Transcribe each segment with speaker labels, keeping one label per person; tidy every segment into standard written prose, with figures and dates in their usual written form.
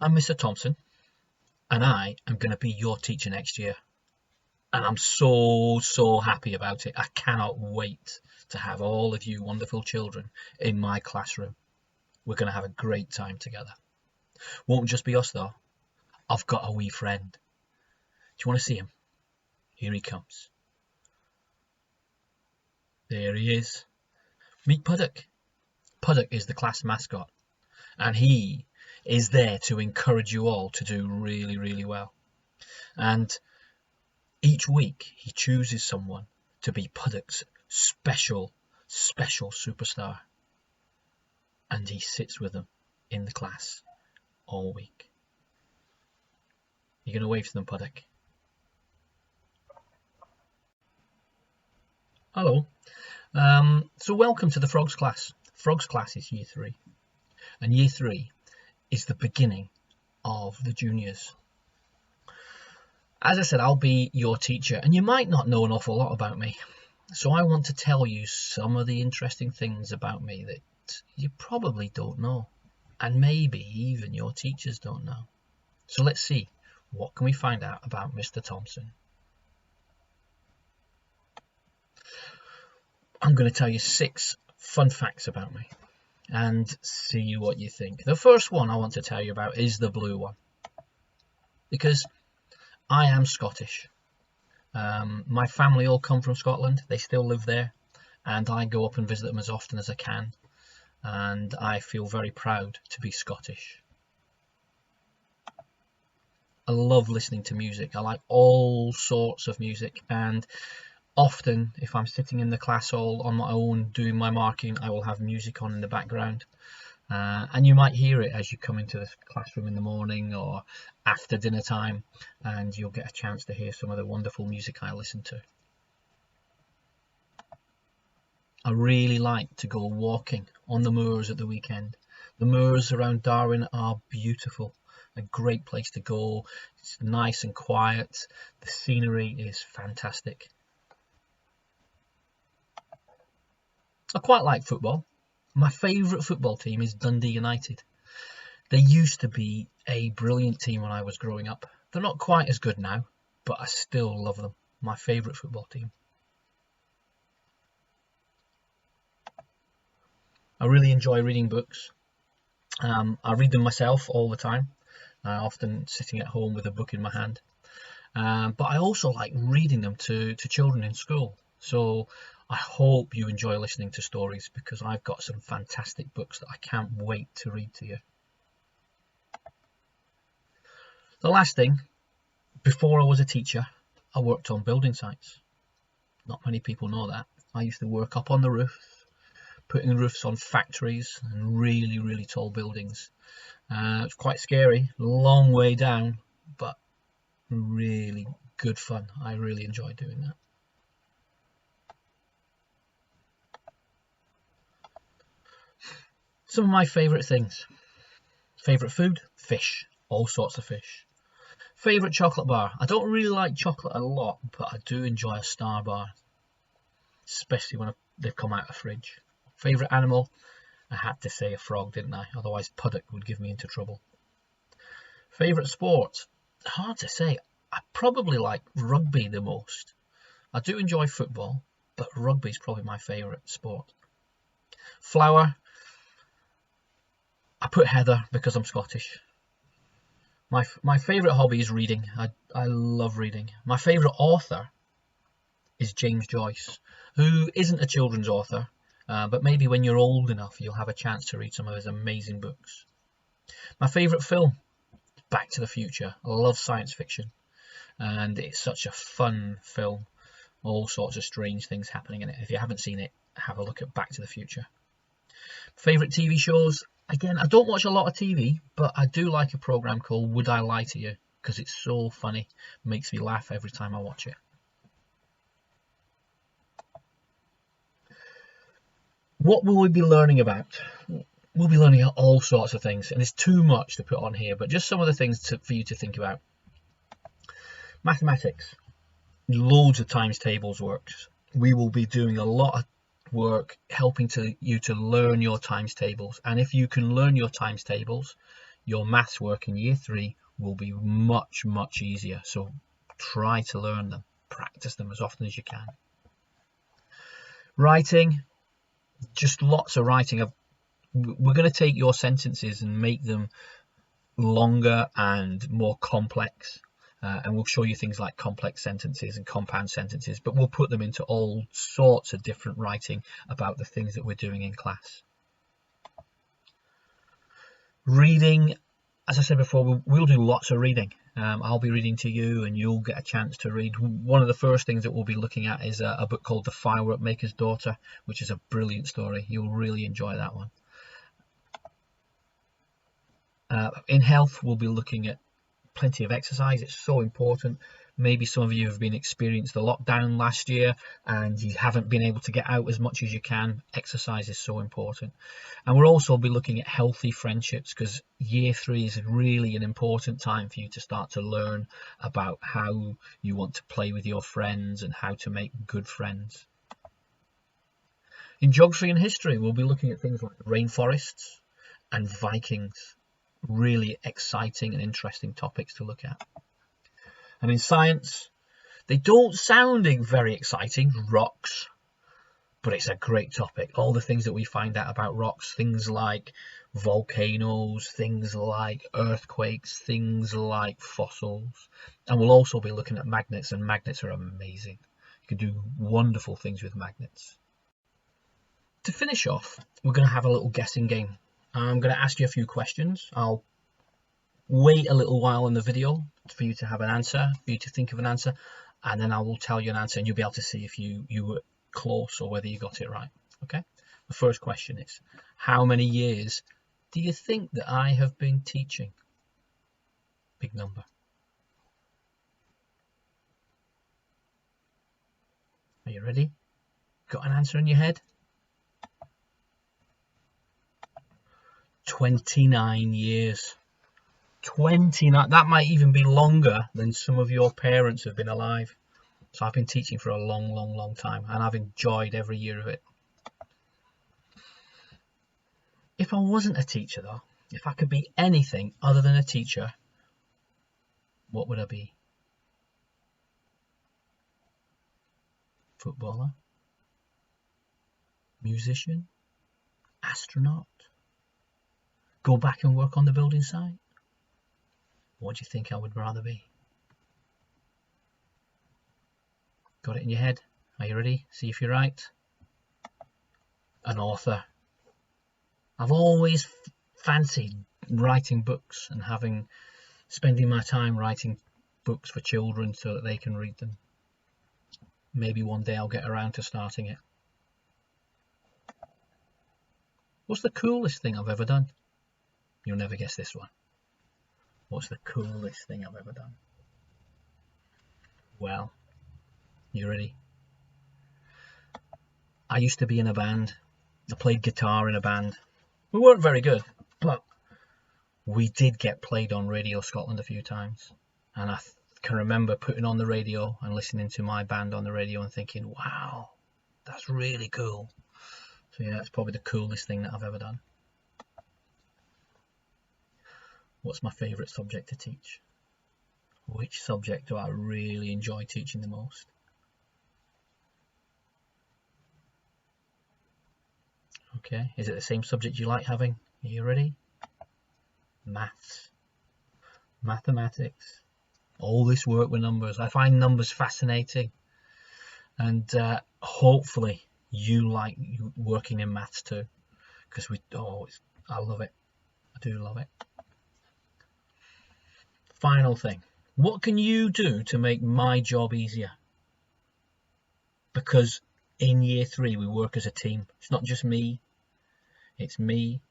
Speaker 1: I'm Mr. Thompson, and I am going to be your teacher next year. And I'm so happy about it. I cannot wait to have all of you wonderful children in my classroom. We're going to have a great time together. Won't just be us though. I've got a wee friend. Do you want to see him? Here he comes. There he is. Meet Puddock. Puddock is the class mascot, and he is there to encourage you all to do really well. And each week he chooses someone to be Puddock's special superstar, and he sits with them in the class all week. You're going to wave to them, Puddock? Hello. So welcome to the Frogs class. Frogs class is year 3, and year 3 is the beginning of the juniors. As I said, I'll be your teacher, and you might not know an awful lot about me, so I want to tell you some of the interesting things about me that you probably don't know, and maybe even your teachers don't know. So let's see, what can we find out about Mr. Thompson? I'm going to tell you 6 fun facts about me and see what you think. The first one I want to tell you about is the blue one, because I am Scottish. My family all come from Scotland. They still live there, and I go up and visit them as often as I can, and I feel very proud to be Scottish. I love listening to music. I like all sorts of music, and often if I'm sitting in the class all on my own doing my marking, I will have music on in the background, and you might hear it as you come into the classroom in the morning or after dinner time, and you'll get a chance to hear some of the wonderful music I listen to. I really like to go walking on the moors at the weekend. The moors around Darwin are beautiful, a great place to go. It's nice and quiet. The scenery is fantastic. I quite like football. My favourite football team is Dundee United. They used to be a brilliant team when I was growing up. They're not quite as good now, but I still love them. My favourite football team. I really enjoy reading books. I read them myself all the time, often sitting at home with a book in my hand. But I also like reading them to children in school. So I hope you enjoy listening to stories, because I've got some fantastic books that I can't wait to read to you. The last thing, before I was a teacher, I worked on building sites. Not many people know that. I used to work up on the roof, putting roofs on factories and really tall buildings. It's quite scary, long way down, but really good fun. I really enjoy doing that. Some of my favourite things. Favourite food? Fish. All sorts of fish. Favourite chocolate bar? I don't really like chocolate a lot, but I do enjoy a Star bar, especially when they've come out of the fridge. Favourite animal? I had to say a frog, didn't I? Otherwise Puddock would give me into trouble. Favourite sport? Hard to say. I probably like rugby the most. I do enjoy football, but rugby is probably my favourite sport. Flower? I put heather because I'm Scottish. My favourite hobby is reading. I love reading. My favourite author is James Joyce, who isn't a children's author, but maybe when you're old enough you'll have a chance to read some of his amazing books. My favourite film? Back to the Future. I love science fiction, and it's such a fun film. All sorts of strange things happening in it. If you haven't seen it, have a look at Back to the Future. Favourite TV shows? Again, I don't watch a lot of TV, but I do like a programme called Would I Lie to You, because it's so funny. It makes me laugh every time I watch it. What will we be learning about? We'll be learning all sorts of things, and it's too much to put on here, but just some of the things for you to think about. Mathematics. Loads of times tables works. We will be doing a lot of work helping you to learn your times tables, and if you can learn your times tables, your maths work in year 3 will be much, much easier. So try to learn them, practice them as often as you can. Writing, just lots of writing. We're going to take your sentences and make them longer and more complex. And we'll show you things like complex sentences and compound sentences, but we'll put them into all sorts of different writing about the things that we're doing in class. Reading, as I said before, we'll do lots of reading. I'll be reading to you and you'll get a chance to read. One of the first things that we'll be looking at is a book called The Firework Maker's Daughter, which is a brilliant story. You'll really enjoy that one. In health, we'll be looking at plenty of exercise. It's so important. Maybe some of you have experienced the lockdown last year and you haven't been able to get out as much as you can. Exercise is so important. And we'll also be looking at healthy friendships, because year 3 is really an important time for you to start to learn about how you want to play with your friends and how to make good friends. In geography and history, we'll be looking at things like rainforests and Vikings. Really exciting and interesting topics to look at. And in science, they don't sound very exciting, rocks, but it's a great topic. All the things that we find out about rocks, things like volcanoes, things like earthquakes, things like fossils. And we'll also be looking at magnets, and magnets are amazing. You can do wonderful things with magnets. To finish off, we're going to have a little guessing game. I'm going to ask you a few questions. I'll wait a little while in the video for you to have an answer, for you to think of an answer, and then I will tell you an answer and you'll be able to see if you were close or whether you got it right. Okay? The first question is, how many years do you think that I have been teaching? Big number. Are you ready? Got an answer in your head? 29 years. 29. That might even be longer than some of your parents have been alive. So I've been teaching for a long time, and I've enjoyed every year of it. If I wasn't a teacher though, if I could be anything other than a teacher, what would I be? Footballer? Musician? Astronaut? Go back and work on the building site? What do you think I would rather be? Got it in your head? Are you ready? See if you're right. An author. I've always fancied writing books and spending my time writing books for children so that they can read them. Maybe one day I'll get around to starting it. What's the coolest thing I've ever done? You'll never guess this one. What's the coolest thing I've ever done? Well, you ready? I used to be in a band. I played guitar in a band. We weren't very good, but we did get played on Radio Scotland a few times. And I can remember putting on the radio and listening to my band on the radio and thinking, wow, that's really cool. So yeah, that's probably the coolest thing that I've ever done. What's my favourite subject to teach? Which subject do I really enjoy teaching the most? Okay, is it the same subject you like having? Are you ready? Maths. Mathematics. All this work with numbers. I find numbers fascinating. And hopefully you like working in maths too. Because I love it. I do love it. Final thing. What can you do to make my job easier? Because in year 3 we work as a team. It's not just me. It's me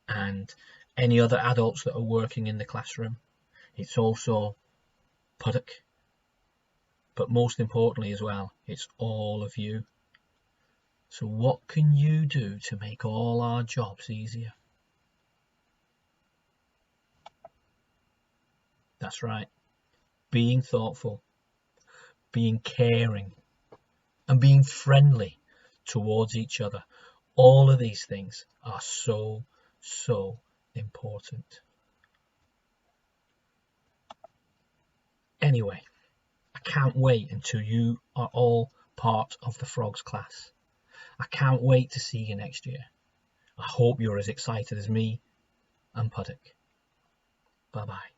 Speaker 1: and any other adults that are working in the classroom. It's also Puddock. But most importantly as well, it's all of you. So what can you do to make all our jobs easier? That's right. Being thoughtful, being caring, and being friendly towards each other. All of these things are so important. Anyway, I can't wait until you are all part of the Frogs class. I can't wait to see you next year. I hope you're as excited as me and Puddock. Bye bye.